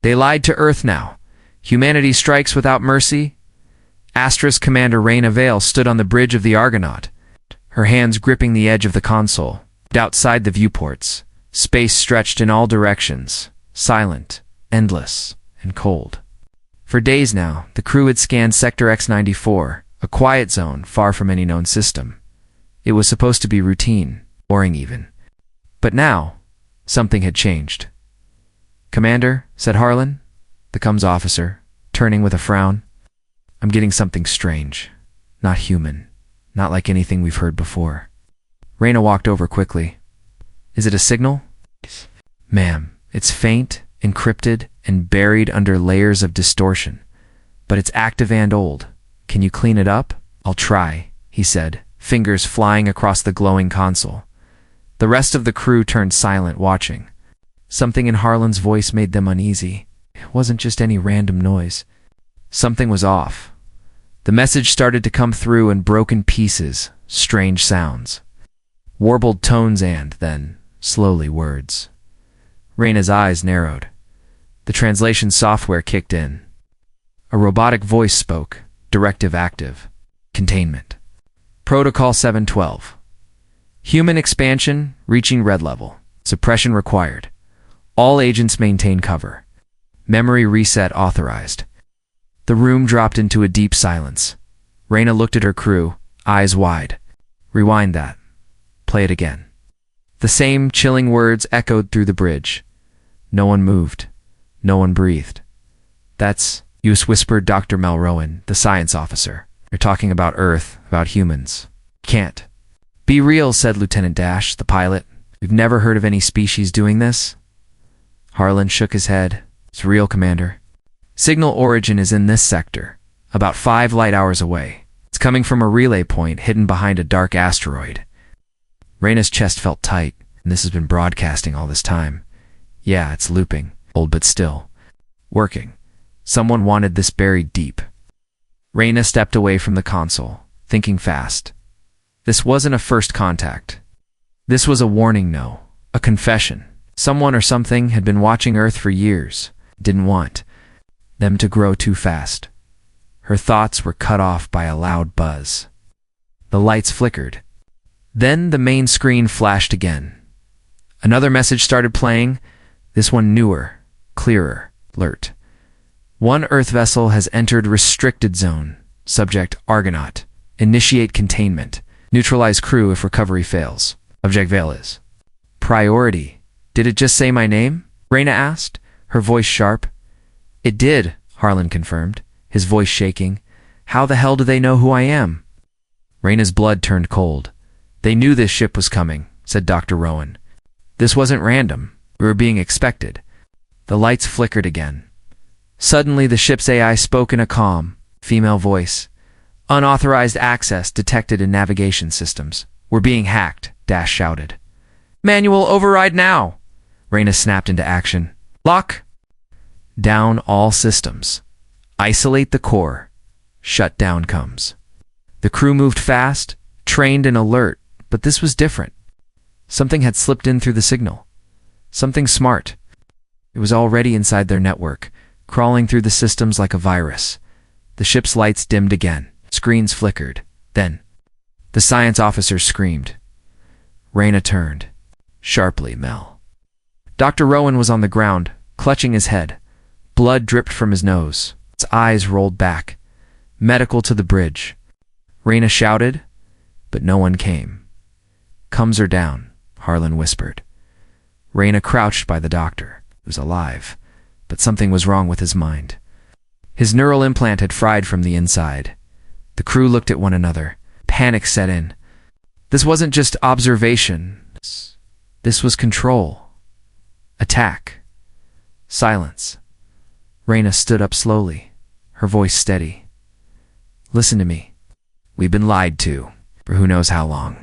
They lied to Earth now. Humanity strikes without mercy. Asterisk Commander Raina Vale stood on the bridge of the Argonaut, her hands gripping the edge of the console. Outside the viewports, space stretched in all directions, silent, endless, and cold. For days now, the crew had scanned Sector X-94, a quiet zone far from any known system. It was supposed to be routine, boring even. But now, something had changed. "Commander," said Harlan, the comms officer, turning with a frown. "I'm getting something strange. Not human. Not like anything we've heard before." Raina walked over quickly. "Is it a signal?" "Ma'am, it's faint, encrypted, and buried under layers of distortion. But it's active and old. Can you clean it up?" "I'll try," he said, fingers flying across the glowing console. The rest of the crew turned silent, watching. Something in Harlan's voice made them uneasy. It wasn't just any random noise. Something was off. The message started to come through in broken pieces, strange sounds. Warbled tones and, then, slowly words. Raina's eyes narrowed. The translation software kicked in. A robotic voice spoke, directive active. Containment. Protocol 712. Human expansion reaching red level. Suppression required. All agents maintain cover. Memory reset authorized. The room dropped into a deep silence. Raina looked at her crew, eyes wide. "Rewind that. Play it again." The same chilling words echoed through the bridge. No one moved. No one breathed. "That's," whispered Dr. Melrowan, the science officer. "You're talking about Earth, about humans. Can't." "Be real," said Lieutenant Dash, the pilot. "We've never heard of any species doing this." Harlan shook his head. "It's real, Commander. Signal origin is in this sector, about 5 light hours away. It's coming from a relay point hidden behind a dark asteroid." Raina's chest felt tight, and this has been broadcasting all this time. Yeah, it's looping, old but still. Working. Someone wanted this buried deep. Raina stepped away from the console, thinking fast. This wasn't a first contact. This was a warning no, a confession. Someone or something had been watching Earth for years, didn't want them to grow too fast. Her thoughts were cut off by a loud buzz. The lights flickered. Then the main screen flashed again. Another message started playing, this one newer, clearer, alert. "One Earth vessel has entered restricted zone. Subject Argonaut. Initiate containment. Neutralize crew if recovery fails. Object Vale is." "Priority. Did it just say my name?" Raina asked, her voice sharp. "It did," Harlan confirmed, his voice shaking. "How the hell do they know who I am?" Raina's blood turned cold. "They knew this ship was coming," said Dr. Rowan. "This wasn't random. We were being expected." The lights flickered again. Suddenly the ship's AI spoke in a calm, female voice. "Unauthorized access detected in navigation systems. We're being hacked," Dash shouted. "Manual override now!" Raina snapped into action. "Lock down all systems. Isolate the core. Shut down comes." The crew moved fast, trained and alert, but this was different. Something had slipped in through the signal. Something smart. It was already inside their network, crawling through the systems like a virus. The ship's lights dimmed again. Screens flickered. Then, the science officer screamed. Raina turned. Sharply, Mel. Dr. Rowan was on the ground, clutching his head. Blood dripped from his nose. Its eyes rolled back. "Medical to the bridge." Raina shouted, but no one came. "Comms are down," Harlan whispered. Raina crouched by the doctor. He was alive, but something was wrong with his mind. His neural implant had fried from the inside. The crew looked at one another. Panic set in. This wasn't just observation. This was control. Attack. Silence. Raina stood up slowly, her voice steady. "Listen to me. We've been lied to, for who knows how long.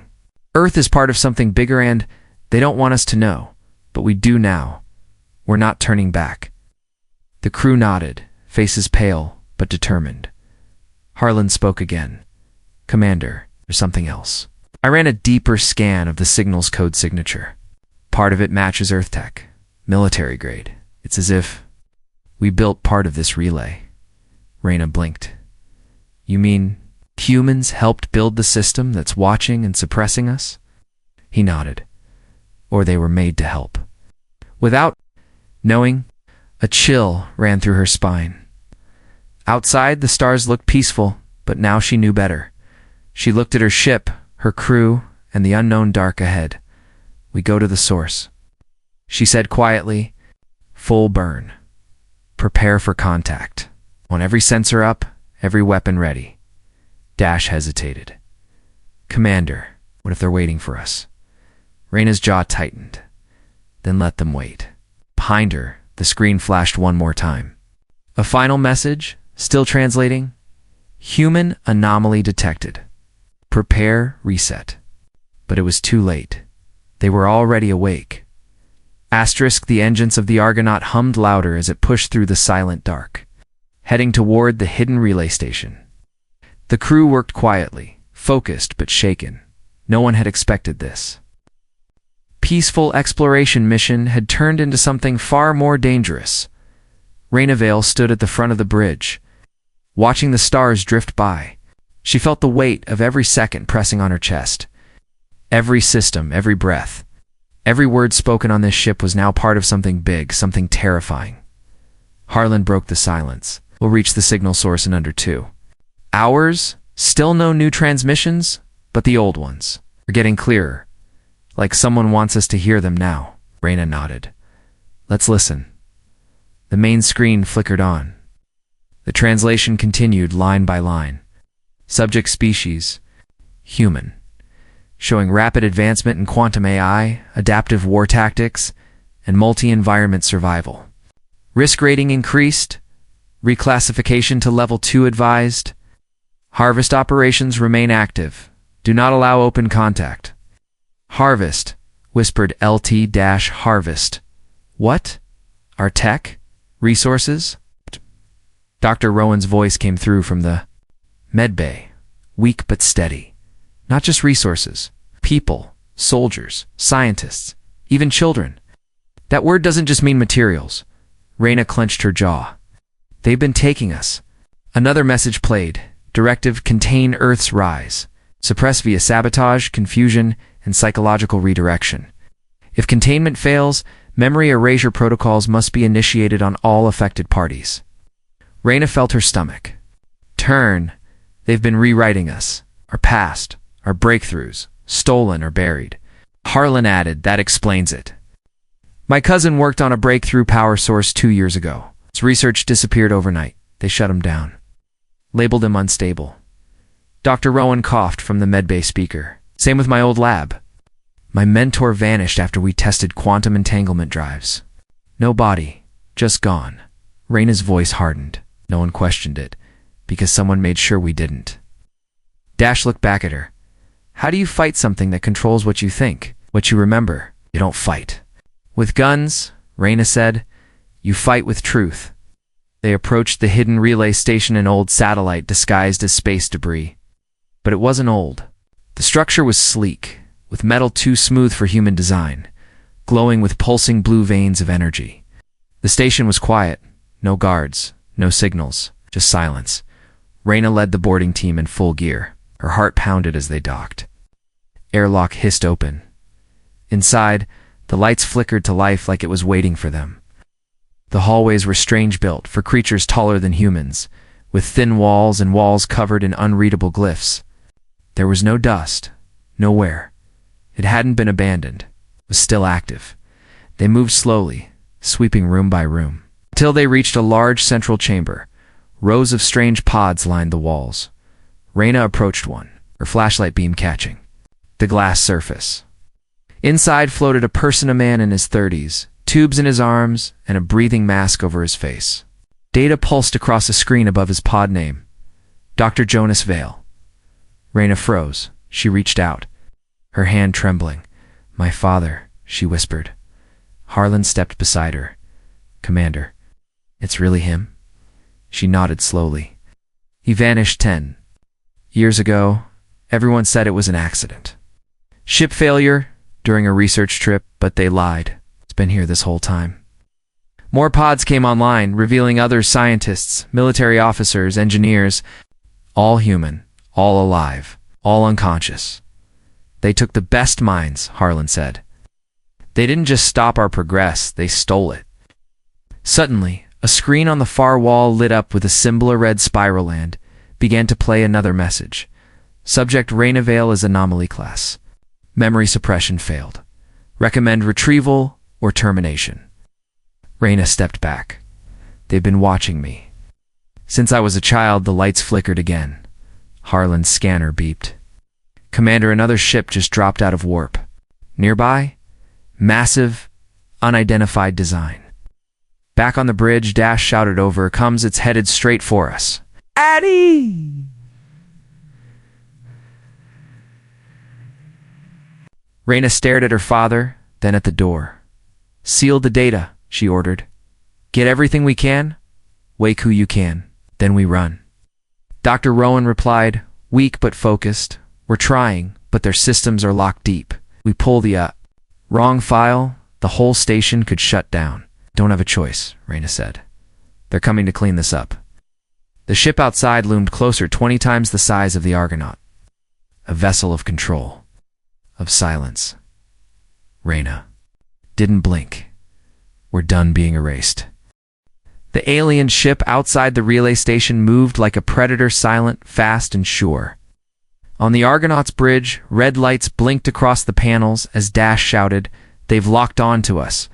Earth is part of something bigger and they don't want us to know, but we do now. We're not turning back." The crew nodded, faces pale but determined. Harlan spoke again. "Commander, there's something else." I ran a deeper scan of the signal's code signature. Part of it matches Earth tech, military grade. It's as if We built part of this relay. Reyna blinked. You mean humans helped build the system that's watching and suppressing us? He nodded. Or they were made to help. Without knowing, a chill ran through her spine. Outside, the stars looked peaceful, but now she knew better. She looked at her ship, her crew, and the unknown dark ahead. We go to the source. She said quietly, full burn. Prepare for contact. On every sensor up, every weapon ready. Dash hesitated. Commander, what if they're waiting for us? Reyna's jaw tightened. Then let them wait. Behind her, the screen flashed one more time. A final message, still translating. Human anomaly detected. Prepare, reset. But it was too late. They were already awake. The engines of the Argonaut hummed louder as it pushed through the silent dark, heading toward the hidden relay station. The crew worked quietly, focused but shaken. No one had expected this. Peaceful exploration mission had turned into something far more dangerous. Reyna Vale stood at the front of the bridge, watching the stars drift by. She felt the weight of every second pressing on her chest. Every system, every breath, every word spoken on this ship was now part of something big, something terrifying. Harlan broke the silence. We'll reach the signal source in under 2 hours. Still no new transmissions, but the old ones are getting clearer. Like someone wants us to hear them now. Reyna nodded. Let's listen. The main screen flickered on. The translation continued line by line. Subject species, human. Showing rapid advancement in quantum AI, adaptive war tactics, and multi-environment survival. Risk rating increased. Reclassification to level 2 advised. Harvest operations remain active. Do not allow open contact. Harvest, whispered LT-Harvest. What? Our tech? Resources? Dr. Rowan's voice came through from the medbay, weak but steady. Not just resources. People, soldiers, scientists, even children. That word doesn't just mean materials. Reyna clenched her jaw. They've been taking us. Another message played. Directive: contain Earth's rise. Suppress via sabotage, confusion, and psychological redirection. If containment fails, memory erasure protocols must be initiated on all affected parties. Reyna felt her stomach turn. They've been rewriting us. Our past, our breakthroughs, stolen or buried. Harlan added, that explains it. My cousin worked on a breakthrough power source 2 years ago. His research disappeared overnight. They shut him down. Labeled him unstable. Dr. Rowan coughed from the medbay speaker. Same with my old lab. My mentor vanished after we tested quantum entanglement drives. No body, just gone. Reyna's voice hardened. No one questioned it, because someone made sure we didn't. Dash looked back at her. How do you fight something that controls what you think, what you remember? You don't fight. With guns, Reyna said, you fight with truth. They approached the hidden relay station, an old satellite disguised as space debris. But it wasn't old. The structure was sleek, with metal too smooth for human design, glowing with pulsing blue veins of energy. The station was quiet. No guards, no signals, just silence. Reyna led the boarding team in full gear. Her heart pounded as they docked. Airlock hissed open. Inside, the lights flickered to life like it was waiting for them. The hallways were strange built for creatures taller than humans, with thin walls and walls covered in unreadable glyphs. There was no dust, no wear. It hadn't been abandoned. It was still active. They moved slowly, sweeping room by room, until they reached a large central chamber. Rows of strange pods lined the walls. Reyna approached one, her flashlight beam catching the glass surface. Inside floated a person, a man in his 30s, tubes in his arms, and a breathing mask over his face. Data pulsed across a screen above his pod name. Dr. Jonas Vale. Reyna froze. She reached out, her hand trembling. My father, she whispered. Harlan stepped beside her. Commander, it's really him? She nodded slowly. He vanished 10 years ago. Everyone said it was an accident. Ship failure during a research trip, but they lied. It's been here this whole time. More pods came online, revealing other scientists, military officers, engineers, all human, all alive, all unconscious. They took the best minds, Harlan said. They didn't just stop our progress, they stole it. Suddenly, a screen on the far wall lit up with a symbol, a red spiral, and began to play another message. Subject Raina Vale is anomaly class. Memory suppression failed. Recommend retrieval or termination. Raina stepped back. They've been watching me. Since I was a child, the lights flickered again. Harlan's scanner beeped. Commander, another ship just dropped out of warp. Nearby, massive, unidentified design. Back on the bridge, Dash shouted over, comes, it's headed straight for us. Addie! Raina stared at her father, then at the door. Seal the data, she ordered. Get everything we can, wake who you can, then we run. Dr. Rowan replied, weak but focused. We're trying, but their systems are locked deep. We pull the wrong file, the whole station could shut down. Don't have a choice, Raina said. They're coming to clean this up. The ship outside loomed closer, 20 times the size of the Argonaut. A vessel of control, of silence. Raina didn't blink. We're done being erased. The alien ship outside the relay station moved like a predator, silent, fast, and sure. On the Argonaut's bridge, red lights blinked across the panels as Dash shouted, they've locked on to us.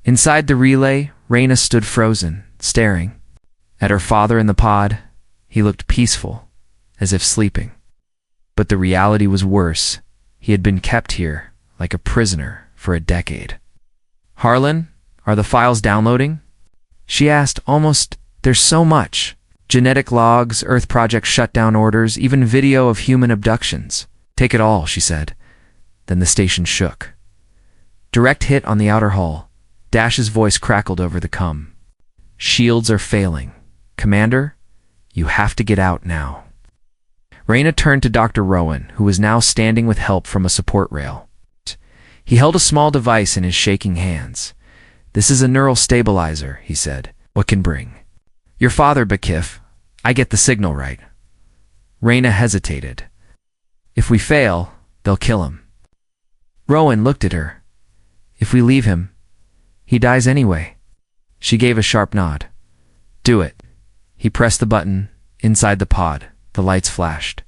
Inside the relay, Raina stood frozen, staring. At her father in the pod, he looked peaceful, as if sleeping. But the reality was worse. He had been kept here, like a prisoner, for a decade. Harlan, are the files downloading? She asked, almost, there's so much. Genetic logs, Earth Project shutdown orders, even video of human abductions. Take it all, she said. Then the station shook. Direct hit on the outer hull. Dash's voice crackled over the com. Shields are failing. Commander, you have to get out now. Raina turned to Dr. Rowan, who was now standing with help from a support rail. He held a small device in his shaking hands. This is a neural stabilizer, he said. What can bring? Your father, Bakif. I get the signal right. Raina hesitated. If we fail, they'll kill him. Rowan looked at her. If we leave him, he dies anyway. She gave a sharp nod. Do it. He pressed the button. Inside the pod, the lights flashed.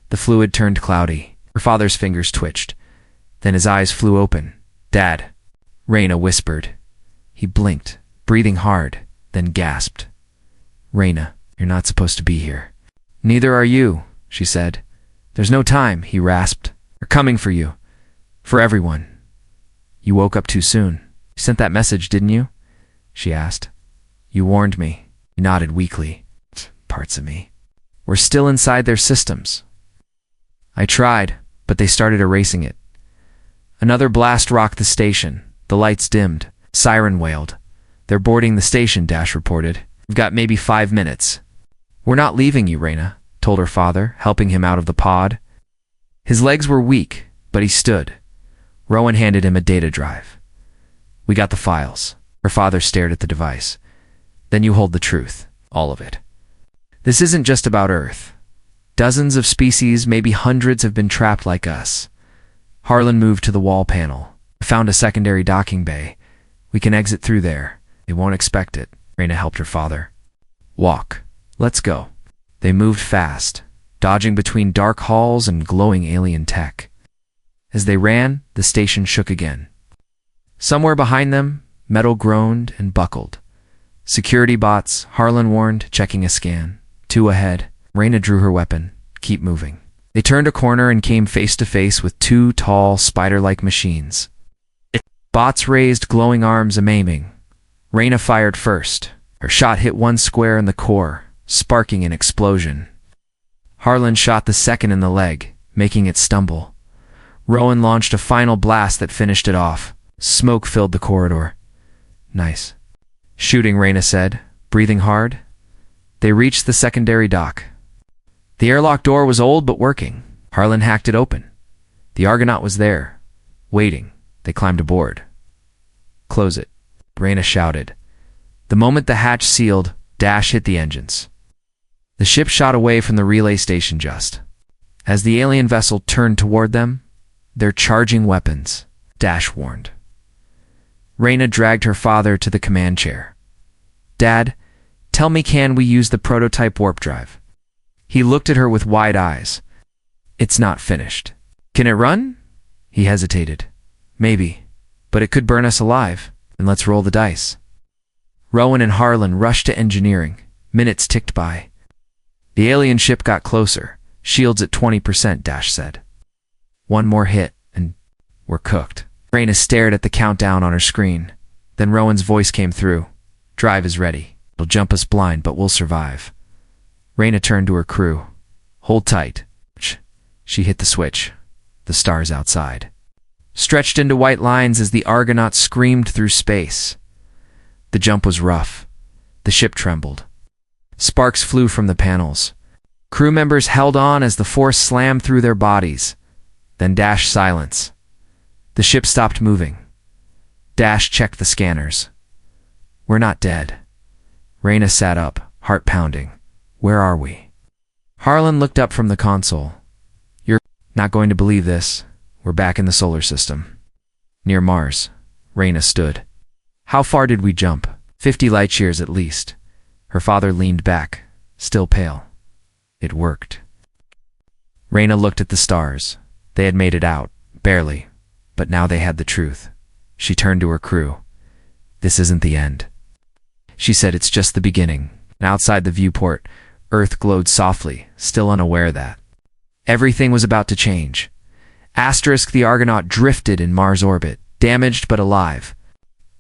The fluid turned cloudy. Her father's fingers twitched. Then his eyes flew open. Dad, Raina whispered. He blinked, breathing hard, then gasped. Raina, you're not supposed to be here. Neither are you, she said. There's no time, he rasped. They're coming for you. For everyone. You woke up too soon. You sent that message, didn't you? She asked. You warned me. He nodded weakly. Parts of me. We're still inside their systems. I tried, but they started erasing it. Another blast rocked the station. The lights dimmed. Siren wailed. They're boarding the station, Dash reported. We've got maybe 5 minutes. We're not leaving you, Raina, told her father, helping him out of the pod. His legs were weak, but he stood. Rowan handed him a data drive. We got the files. Her father stared at the device. Then you hold the truth, all of it. This isn't just about Earth. Dozens of species, maybe hundreds, have been trapped like us. Harlan moved to the wall panel. Found a secondary docking bay. We can exit through there. They won't expect it. Raina helped her father. Walk. Let's go. They moved fast, dodging between dark halls and glowing alien tech. As they ran, the station shook again. Somewhere behind them, metal groaned and buckled. Security bots, Harlan warned, checking a scan. 2 ahead. Raina drew her weapon. Keep moving. They turned a corner and came face to face with 2 tall, spider-like machines. Bots raised glowing arms, aiming. Raina fired first. Her shot hit one square in the core, sparking an explosion. Harlan shot the second in the leg, making it stumble. Rowan launched a final blast that finished it off. Smoke filled the corridor. Nice. Shooting, Raina said, breathing hard. They reached the secondary dock. The airlock door was old but working. Harlan hacked it open. The Argonaut was there, waiting. They climbed aboard. Close it, Raina shouted. The moment the hatch sealed, Dash hit the engines. The ship shot away from the relay station just as the alien vessel turned toward them. "They're charging weapons," Dash warned. Reyna dragged her father to the command chair. "Dad, tell me, can we use the prototype warp drive?" He looked at her with wide eyes. "It's not finished." "Can it run?" He hesitated. "Maybe, but it could burn us alive, and let's roll the dice." Rowan and Harlan rushed to engineering. Minutes ticked by. The alien ship got closer. "Shields at 20%, Dash said. "One more hit, and we're cooked." Reyna stared at the countdown on her screen. Then Rowan's voice came through. "Drive is ready. It'll jump us blind, but we'll survive." Reyna turned to her crew. "Hold tight." She hit the switch. The stars outside stretched into white lines as the Argonaut screamed through space. The jump was rough. The ship trembled. Sparks flew from the panels. Crew members held on as the force slammed through their bodies. Then Dash silence. The ship stopped moving. Dash checked the scanners. "We're not dead." Reyna sat up, heart pounding. "Where are we?" Harlan looked up from the console. "You're not going to believe this. We're back in the solar system. Near Mars." Reyna stood. "How far did we jump?" 50 light years at least." Her father leaned back, still pale. "It worked." Reyna looked at the stars. They had made it out, barely, but now they had the truth. She turned to her crew. "This isn't the end," she said. "It's just the beginning." And outside the viewport, Earth glowed softly, still unaware that everything was about to change. The Argonaut drifted in Mars orbit, damaged but alive.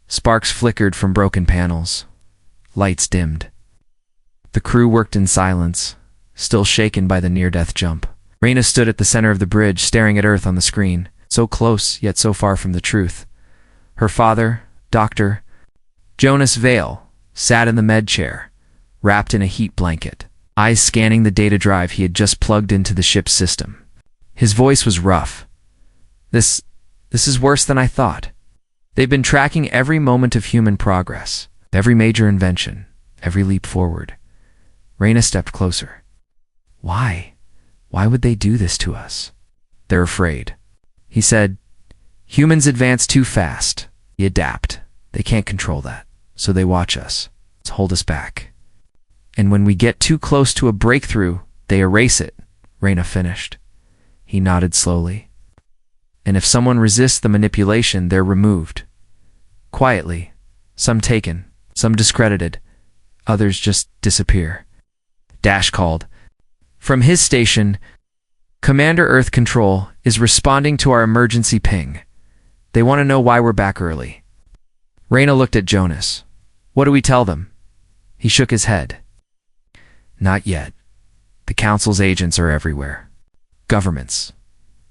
Sparks flickered from broken panels. Lights dimmed. The crew worked in silence, still shaken by the near-death jump. Reyna stood at the center of the bridge, staring at Earth on the screen, so close yet so far from the truth. Her father, Dr. Jonas Vale, sat in the med chair, wrapped in a heat blanket, eyes scanning the data drive he had just plugged into the ship's system. His voice was rough. This is worse than I thought. They've been tracking every moment of human progress, every major invention, every leap forward." Reyna stepped closer. "Why? Why would they do this to us?" "They're afraid." He said, "Humans advance too fast. We adapt. They can't control that, so they watch us, to hold us back. And when we get too close to a breakthrough, they erase it," Reyna finished. He nodded slowly. "And if someone resists the manipulation, they're removed. Quietly. Some taken, some discredited, others just disappear." Dash called. From his station, "Commander Earth Control is responding to our emergency ping. They want to know why we're back early." Reyna looked at Jonas. "What do we tell them?" He shook his head. "Not yet. The Council's agents are everywhere. Governments,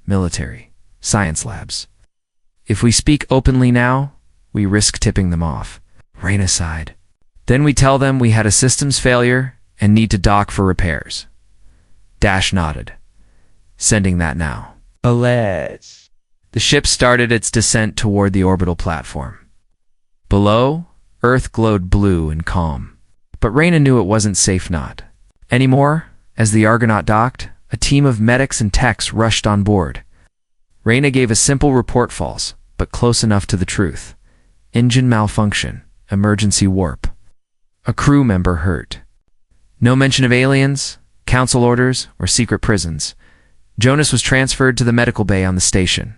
military, science labs. If we speak openly now, we risk tipping them off." Reyna sighed. "Then we tell them we had a systems failure and need to dock for repairs." Dash nodded. "Sending that now." Alleged. The ship started its descent toward the orbital platform. Below, Earth glowed blue and calm. But Reyna knew it wasn't safe not anymore. As the Argonaut docked, a team of medics and techs rushed on board. Reyna gave a simple report, false, but close enough to the truth. Engine malfunction, emergency warp. A crew member hurt. No mention of aliens, council orders, or secret prisons. Jonas was transferred to the medical bay on the station.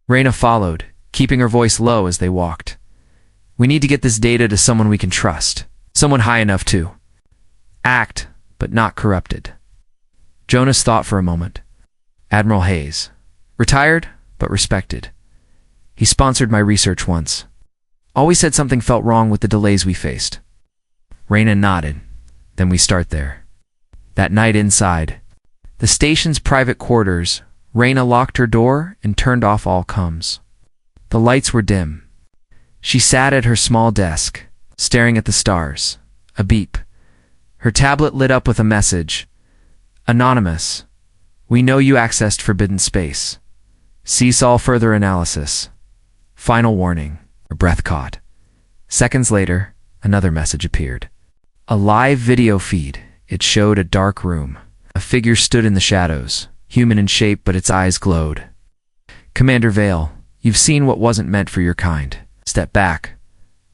Reyna followed, keeping her voice low as they walked. "We need to get this data to someone we can trust. Someone high enough to act, but not corrupted." Jonas thought for a moment. "Admiral Hayes. Retired, but respected. He sponsored my research once. Always said something felt wrong with the delays we faced." Reyna nodded. "Then we start there." That night inside the station's private quarters, Reyna locked her door and turned off all comms. The lights were dim. She sat at her small desk, staring at the stars. A beep. Her tablet lit up with a message. "Anonymous. We know you accessed forbidden space. Cease all further analysis. Final warning." Her breath caught. Seconds later, Another message appeared. A live video feed. It showed a dark room. A figure stood in the shadows, human in shape, but its eyes glowed. Commander Vale, you've seen what wasn't meant for your kind. Step back,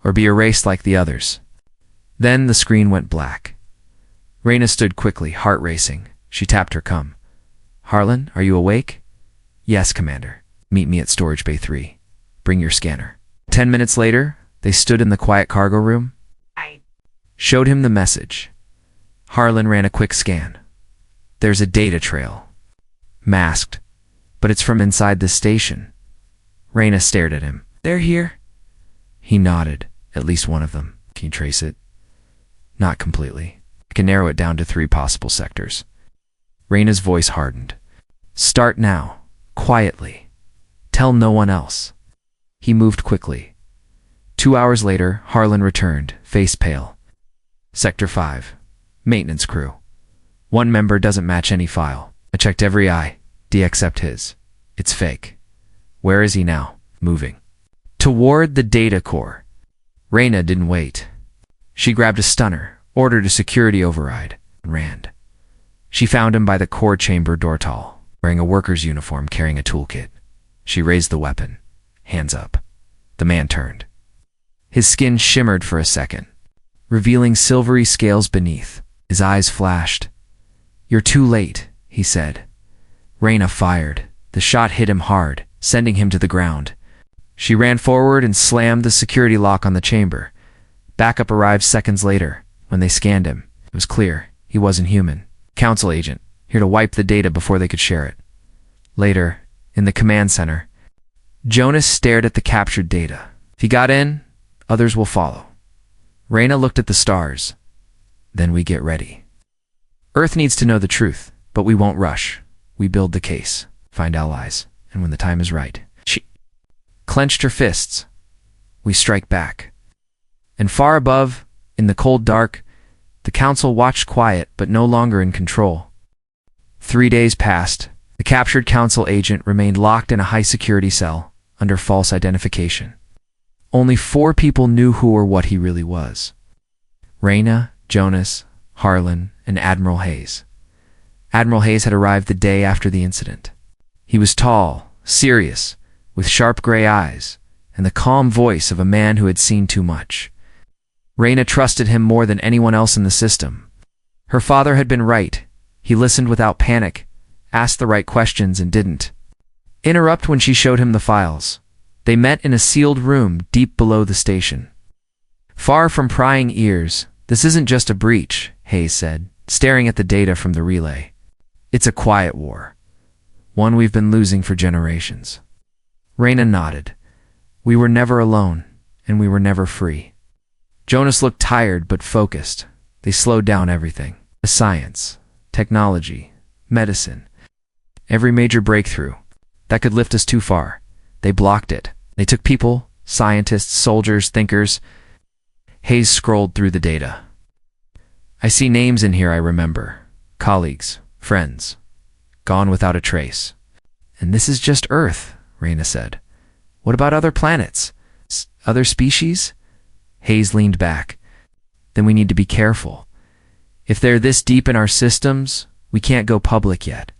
or be erased like the others. Then the screen went black. Reyna stood quickly, heart racing. She tapped her cum. Harlan, are you awake? Yes, Commander. Meet me at Storage Bay 3. Bring your scanner. 10 minutes later, they stood in the quiet cargo room. I showed him the message. Harlan ran a quick scan. There's a data trail. Masked, but it's from inside the station. Reyna stared at him. They're here? He nodded. At least one of them. Can you trace it? Not completely. I can narrow it down to 3 possible sectors. Reyna's voice hardened. Start now. Quietly. Tell no one else. He moved quickly. 2 hours later, Harlan returned, face pale. Sector 5. Maintenance crew. 1 member doesn't match any file. I checked every eye, except his. It's fake. Where is he now? Moving. Toward the data core. Reyna didn't wait. She grabbed a stunner, ordered a security override, and ran. She found him by the core chamber door tall, wearing a worker's uniform, carrying a toolkit. She raised the weapon. Hands up. The man turned. His skin shimmered for a second, revealing silvery scales beneath. His eyes flashed. You're too late, he said. Reyna fired. The shot hit him hard, sending him to the ground. She ran forward and slammed the security lock on the chamber. Backup arrived seconds later. When they scanned him, it was clear he wasn't human. Council agent, here to wipe the data before they could share it. Later, in the command center, Jonas stared at the captured data. If he got in, others will follow. Reyna looked at the stars. Then we get ready. Earth needs to know the truth, but we won't rush. We build the case, find allies, and when the time is right. She clenched her fists. We strike back. And far above, in the cold dark, the council watched quiet but no longer in control. 3 days passed. The captured council agent remained locked in a high-security cell, under false identification. Only 4 people knew who or what he really was. Reyna, Jonas, Harlan, and Admiral Hayes. Admiral Hayes had arrived the day after the incident. He was tall, serious, with sharp gray eyes, and the calm voice of a man who had seen too much. Reyna trusted him more than anyone else in the system. Her father had been right. He listened without panic, asked the right questions, and didn't interrupt when she showed him the files. They met in a sealed room deep below the station. Far from prying ears, this isn't just a breach, Hayes said, staring at the data from the relay. It's a quiet war, one we've been losing for generations. Reyna nodded. We were never alone, and we were never free. Jonas looked tired but focused. They slowed down everything. The science, technology, medicine. Every major breakthrough that could lift us too far. They blocked it. They took people, scientists, soldiers, thinkers. Hayes scrolled through the data. I see names in here I remember. Colleagues, friends. Gone without a trace. And this is just Earth, Reyna said. What about other planets? Other species? Hayes leaned back. Then we need to be careful. If they're this deep in our systems, we can't go public yet.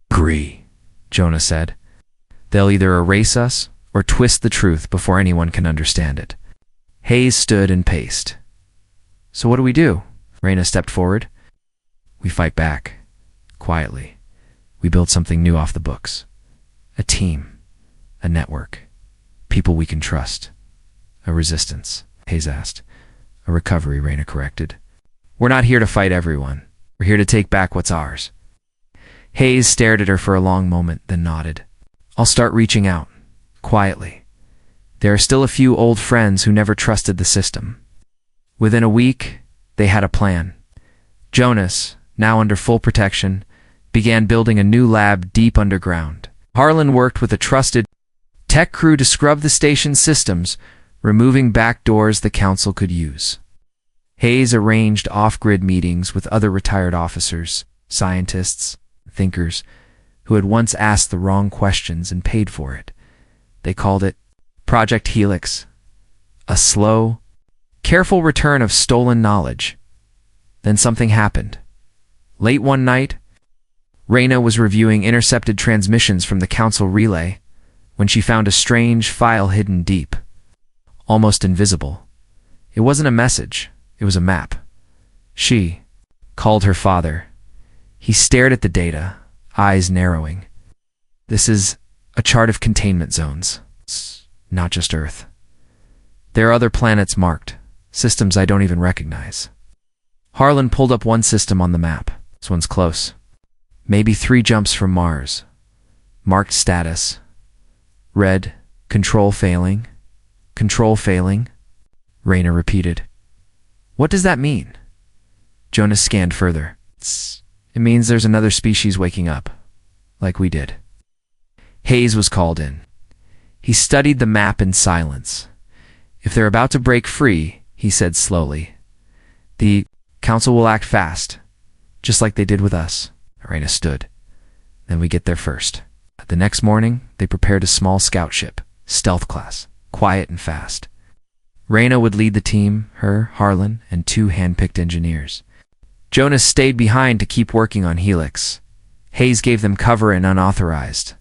Agree, Jonah said. They'll either erase us or twist the truth before anyone can understand it. Hayes stood and paced. So what do we do? Reyna stepped forward. We fight back. Quietly. We build something new off the books. A team. A network. People we can trust. A resistance, Hayes asked. A recovery, Reyna corrected. We're not here to fight everyone. We're here to take back what's ours. Hayes stared at her for a long moment, then nodded. I'll start reaching out. Quietly. There are still a few old friends who never trusted the system. Within a week, they had a plan. Jonas, now under full protection, began building a new lab deep underground. Harlan worked with a trusted tech crew to scrub the station's systems, removing back doors the council could use. Hayes arranged off-grid meetings with other retired officers, scientists, thinkers, who had once asked the wrong questions and paid for it. They called it Project Helix, a slow, Careful return of stolen knowledge. Then something happened. Late one night, Reyna was reviewing intercepted transmissions from the Council relay when she found a strange file hidden deep, almost invisible. It wasn't a message, it was a map. She called her father. He stared at the data, eyes narrowing. This is a chart of containment zones. It's not just Earth. There are other planets marked, systems I don't even recognize. Harlan pulled up one system on the map. This one's close. Maybe 3 jumps from Mars. Marked status. Red, control failing. Control failing. Reyna repeated. What does that mean? Jonas scanned further. It means there's another species waking up, like we did. Hayes was called in. He studied the map in silence. If they're about to break free, he said slowly, the Council will act fast, just like they did with us. Reyna stood. Then we get there first. The next morning, they prepared a small scout ship, stealth class, quiet and fast. Reyna would lead the team, her, Harlan, and 2 hand-picked engineers. Jonas stayed behind to keep working on Helix. Hayes gave them cover and unauthorized.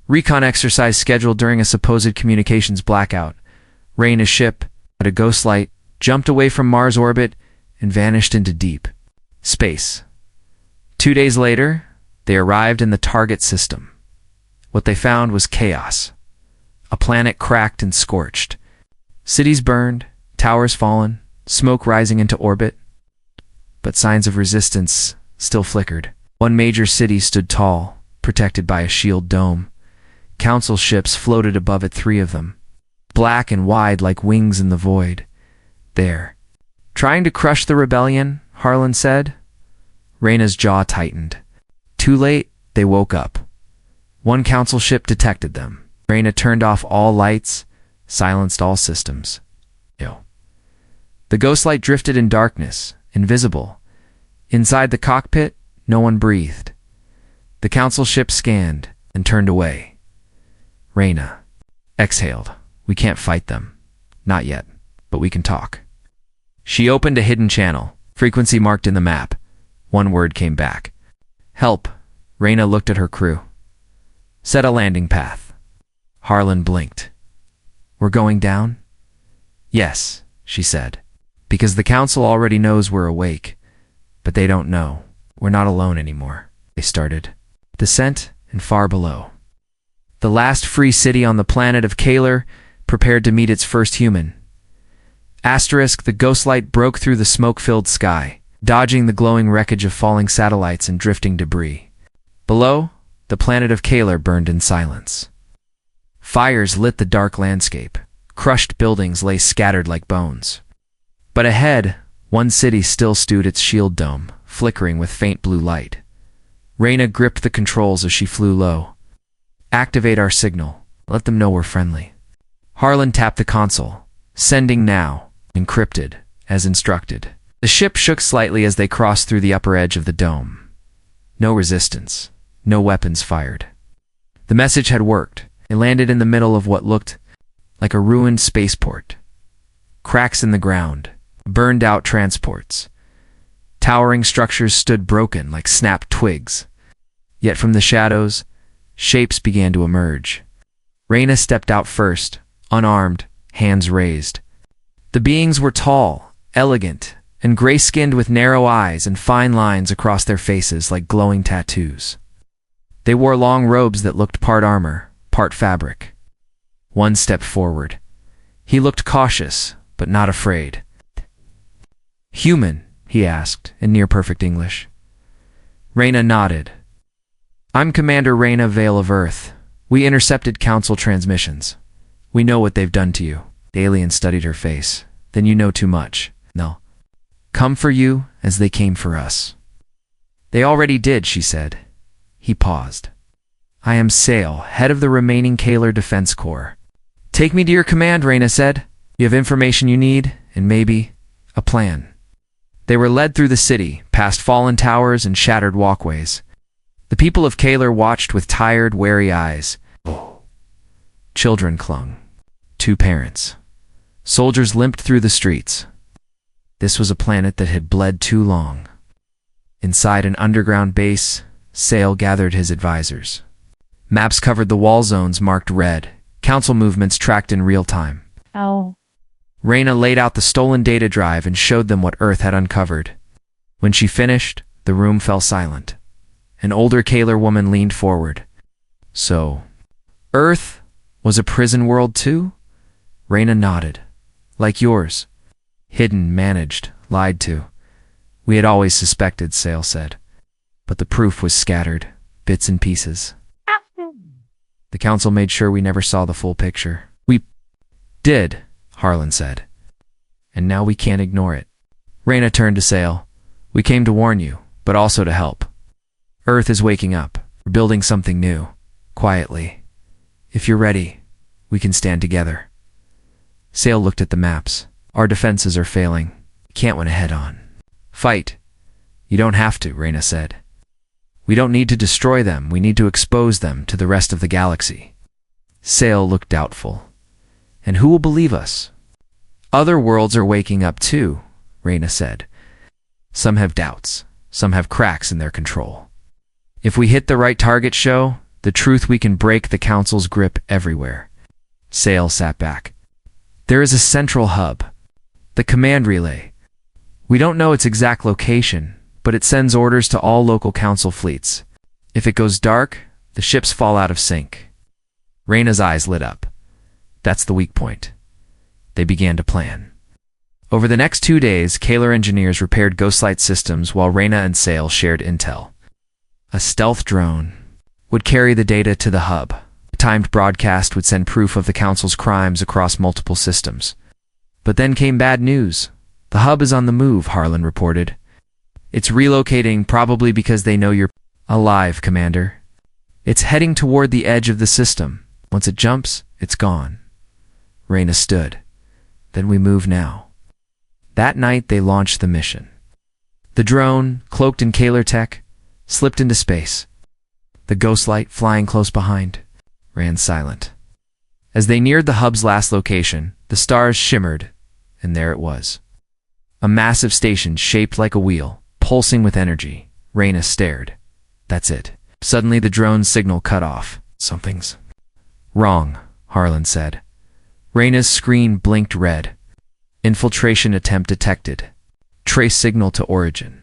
Recon exercise scheduled during a supposed communications blackout. Reyna's ship, at a ghost light, jumped away from Mars orbit and vanished into deep space. 2 days later, they arrived in the target system. What they found was chaos. A planet cracked and scorched. Cities burned, towers fallen, smoke rising into orbit. But signs of resistance still flickered. One major city stood tall, protected by a shield dome. Council ships floated above it, 3 of them, black and wide like wings in the void. There. Trying to crush the rebellion, Harlan said. Reyna's jaw tightened. Too late, they woke up. One council ship detected them. Reyna turned off all lights, silenced all systems. The ghost light drifted in darkness, invisible. Inside the cockpit, no one breathed. The council ship scanned and turned away. Reyna exhaled. We can't fight them. Not yet, but we can talk. She opened a hidden channel, frequency marked in the map. One word came back. Help. Reyna looked at her crew. Set a landing path. Harlan blinked. We're going down? Yes, she said. Because the council already knows we're awake. But they don't know. We're not alone anymore. They started. Descent and far below. The last free city on the planet of Kaler prepared to meet its first human. The ghost light broke through the smoke-filled sky, dodging the glowing wreckage of falling satellites and drifting debris. Below, the planet of Kaler burned in silence. Fires lit the dark landscape. Crushed buildings lay scattered like bones. But ahead, one city still stood its shield dome, flickering with faint blue light. Reyna gripped the controls as she flew low. Activate our signal. Let them know we're friendly. Harlan tapped the console. Sending now. Encrypted, as instructed. The ship shook slightly as they crossed through the upper edge of the dome. No resistance. No weapons fired. The message had worked. It landed in the middle of what looked like a ruined spaceport. Cracks in the ground. Burned-out transports. Towering structures stood broken like snapped twigs. Yet from the shadows, shapes began to emerge. Reyna stepped out first, unarmed, hands raised. The beings were tall, elegant, and gray-skinned with narrow eyes and fine lines across their faces like glowing tattoos. They wore long robes that looked part armor, part fabric. One stepped forward. He looked cautious, but not afraid. Human? He asked, in near-perfect English. Reyna nodded. I'm Commander Reyna, Veil of Earth. We intercepted Council transmissions. We know what they've done to you. The alien studied her face. Then you know too much. They'll come for you as they came for us. They already did, she said. He paused. I am Sale, head of the remaining Kaler Defense Corps. Take me to your command, Reyna said. You have information you need, and maybe a plan. They were led through the city, past fallen towers and shattered walkways. The people of Kaler watched with tired, wary eyes. Children clung. 2 parents. Soldiers limped through the streets. This was a planet that had bled too long. Inside an underground base, Sale gathered his advisors. Maps covered the wall zones marked red, council movements tracked in real time. Oh. Reyna laid out the stolen data drive and showed them what Earth had uncovered. When she finished, the room fell silent. An older Kaler woman leaned forward. So, Earth was a prison world too? Reyna nodded. Like yours. Hidden, managed, lied to. We had always suspected, Sale said. But the proof was scattered, bits and pieces. The council made sure we never saw the full picture. We did, Harlan said. And now we can't ignore it. Reyna turned to Sale. We came to warn you, but also to help. Earth is waking up. We're building something new. Quietly. If you're ready, we can stand together. Sale looked at the maps. Our defenses are failing. We can't win head-on. Fight. You don't have to, Reyna said. We don't need to destroy them. We need to expose them to the rest of the galaxy. Sale looked doubtful. And who will believe us? Other worlds are waking up too, Reyna said. Some have doubts. Some have cracks in their control. If we hit the right target show, the truth we can break the council's grip everywhere. Sale sat back. There is a central hub. The command relay. We don't know its exact location, but it sends orders to all local council fleets. If it goes dark, the ships fall out of sync. Reyna's eyes lit up. That's the weak point. They began to plan. Over the next 2 days, Kaler engineers repaired Ghostlight systems while Reyna and Sale shared intel. A stealth drone would carry the data to the hub. A timed broadcast would send proof of the council's crimes across multiple systems. But then came bad news. The hub is on the move, Harlan reported. It's relocating, probably because they know you're alive, Commander. It's heading toward the edge of the system. Once it jumps, it's gone. Reyna stood. Then we move now. That night, they launched the mission. The drone, cloaked in Kaler tech, slipped into space. The Ghostlight, flying close behind, ran silent. As they neared the hub's last location, the stars shimmered, and there it was. A massive station shaped like a wheel, pulsing with energy. Reyna stared. That's it. Suddenly the drone's signal cut off. Something's wrong, Harlan said. Reyna's screen blinked red. Infiltration attempt detected. Trace signal to origin.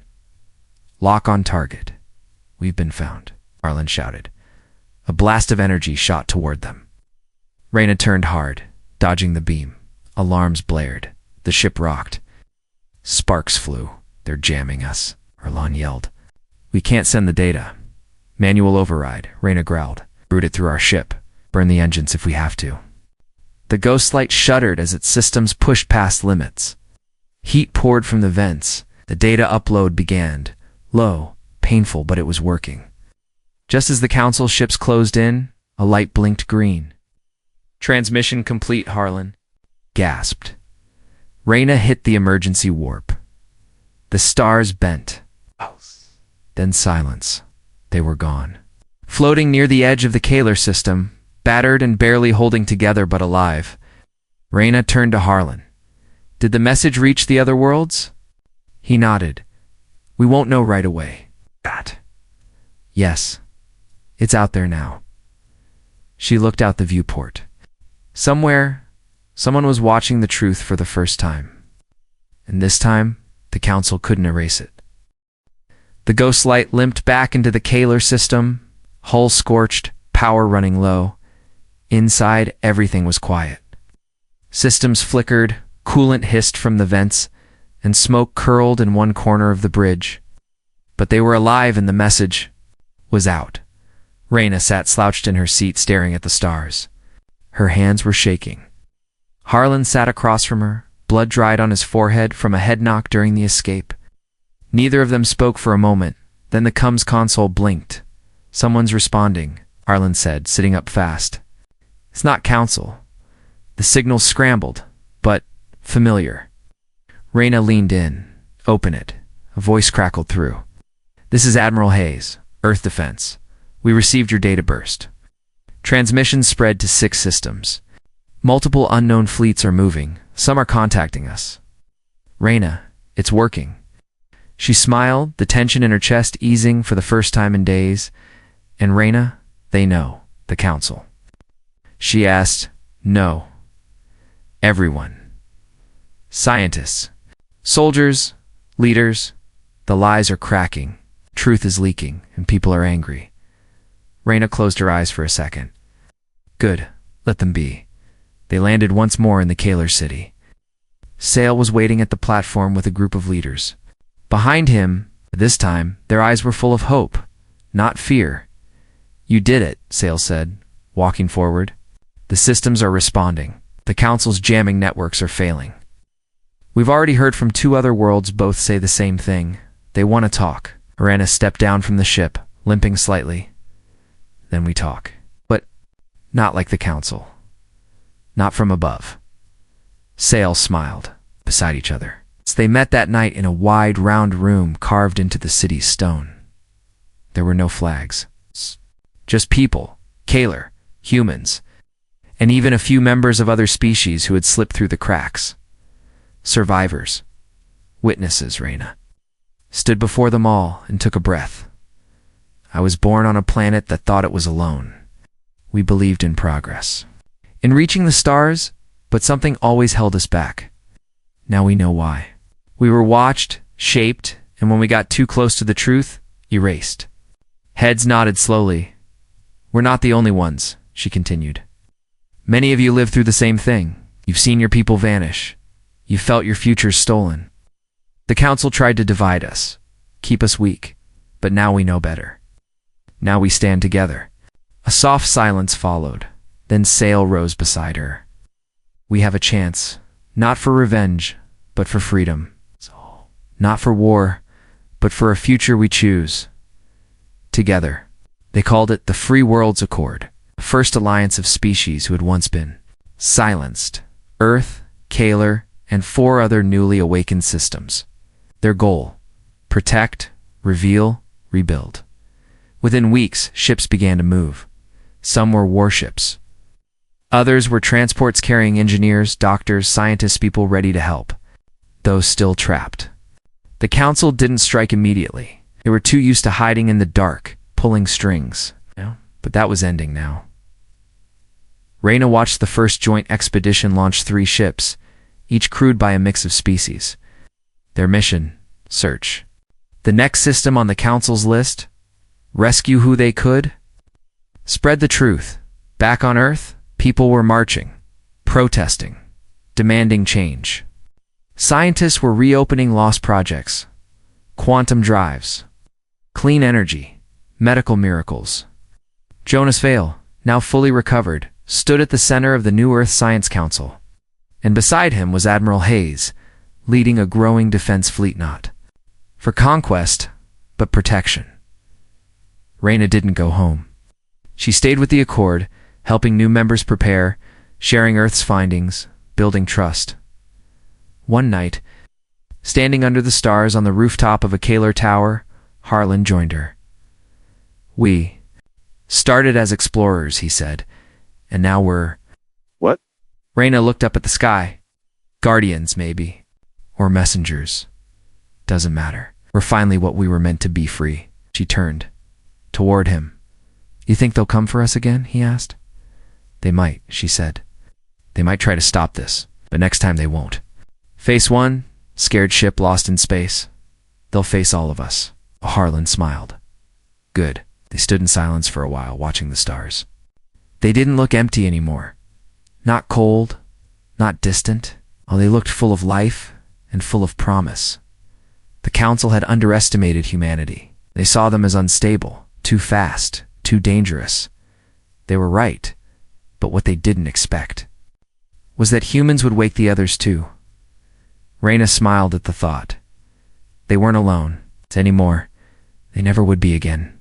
Lock on target. We've been found, Harlan shouted. A blast of energy shot toward them. Reyna turned hard, dodging the beam. Alarms blared. The ship rocked. Sparks flew. They're jamming us, Harlan yelled. We can't send the data. Manual override, Reyna growled. Route it through our ship. Burn the engines if we have to. The Ghostlight shuddered as its systems pushed past limits. Heat poured from the vents. The data upload began. Low, painful, but it was working. Just as the council ships closed in, a light blinked green. Transmission complete, Harlan gasped. Reyna hit the emergency warp. The stars bent. Then silence. They were gone. Floating near the edge of the Kaler system, battered and barely holding together but alive, Reyna turned to Harlan. Did the message reach the other worlds? He nodded. We won't know right away. God. Yes. It's out there now. She looked out the viewport. Somewhere, someone was watching the truth for the first time. And this time, the council couldn't erase it. The Ghostlight limped back into the Kaler system, hull scorched, power running low. Inside, everything was quiet. Systems flickered, coolant hissed from the vents, and smoke curled in one corner of the bridge. But they were alive and the message was out. Reyna sat slouched in her seat staring at the stars. Her hands were shaking. Harlan sat across from her, blood dried on his forehead from a head knock during the escape. Neither of them spoke for a moment. Then the comms console blinked. Someone's responding, Harlan said, sitting up fast. It's not council. The signal scrambled, but familiar. Reyna leaned in. Open it. A voice crackled through. This is Admiral Hayes, Earth Defense. We received your data burst. Transmission spread to 6 systems. Multiple unknown fleets are moving. Some are contacting us. Reyna, it's working. She smiled, the tension in her chest easing for the first time in days. And Reyna, they know, the council. She asked, no. Everyone. Scientists. Soldiers. Leaders. The lies are cracking. Truth is leaking, and people are angry. Reyna closed her eyes for a second. Good. Let them be. They landed once more in the Kaler city. Sale was waiting at the platform with a group of leaders. Behind him, this time, their eyes were full of hope, not fear. You did it, Sale said, walking forward. The systems are responding. The council's jamming networks are failing. We've already heard from 2 other worlds both say the same thing. They want to talk. Reyna stepped down from the ship, limping slightly. Then we talk. But not like the council. Not from above. Sale smiled, beside each other. They met that night in a wide, round room carved into the city's stone. There were no flags. Just people, Kaler, humans, and even a few members of other species who had slipped through the cracks. Survivors. Witnesses, Reyna. Stood before them all and took a breath. I was born on a planet that thought it was alone. We believed in progress. In reaching the stars, but something always held us back. Now we know why. We were watched, shaped, and when we got too close to the truth, erased. Heads nodded slowly. We're not the only ones, she continued. Many of you lived through the same thing. You've seen your people vanish. You felt your futures stolen. The council tried to divide us, keep us weak, but now we know better. Now we stand together. A soft silence followed. Then Sale rose beside her. We have a chance, not for revenge, but for freedom. Not for war, but for a future we choose. Together. They called it the Free Worlds Accord, the first alliance of species who had once been silenced. Earth, Kaler, and 4 other newly awakened systems. Their goal: protect, reveal, rebuild. Within weeks, ships began to move. Some were warships. Others were transports carrying engineers, doctors, scientists, people ready to help. Those still trapped. The council didn't strike immediately. They were too used to hiding in the dark, pulling strings. But that was ending now. Reyna watched the first joint expedition launch 3 ships, each crewed by a mix of species. Their mission: search. The next system on the council's list: rescue who they could. Spread the truth. Back on Earth, people were marching, protesting, demanding change. Scientists were reopening lost projects, quantum drives, clean energy, medical miracles. Jonas Vale, now fully recovered, stood at the center of the New Earth Science Council, and beside him was Admiral Hayes, leading a growing defense fleet not for conquest, but protection. Reyna didn't go home. She stayed with the Accord, helping new members prepare, sharing Earth's findings, building trust. One night, standing under the stars on the rooftop of a Kaler tower, Harlan joined her. We started as explorers, he said, and now we're... What? Reyna looked up at the sky. Guardians, maybe. Or messengers. Doesn't matter. We're finally what we were meant to be, free. She turned toward him. You think they'll come for us again? He asked. They might, she said. They might try to stop this, but next time they won't. Face 1, scared ship lost in space. They'll face all of us. Harlan smiled. Good. They stood in silence for a while, watching the stars. They didn't look empty anymore. Not cold, not distant. Oh, they looked full of life and full of promise. The council had underestimated humanity. They saw them as unstable, too fast, too dangerous. They were right, but what they didn't expect was that humans would wake the others too. Reyna smiled at the thought. They weren't alone anymore. They never would be again.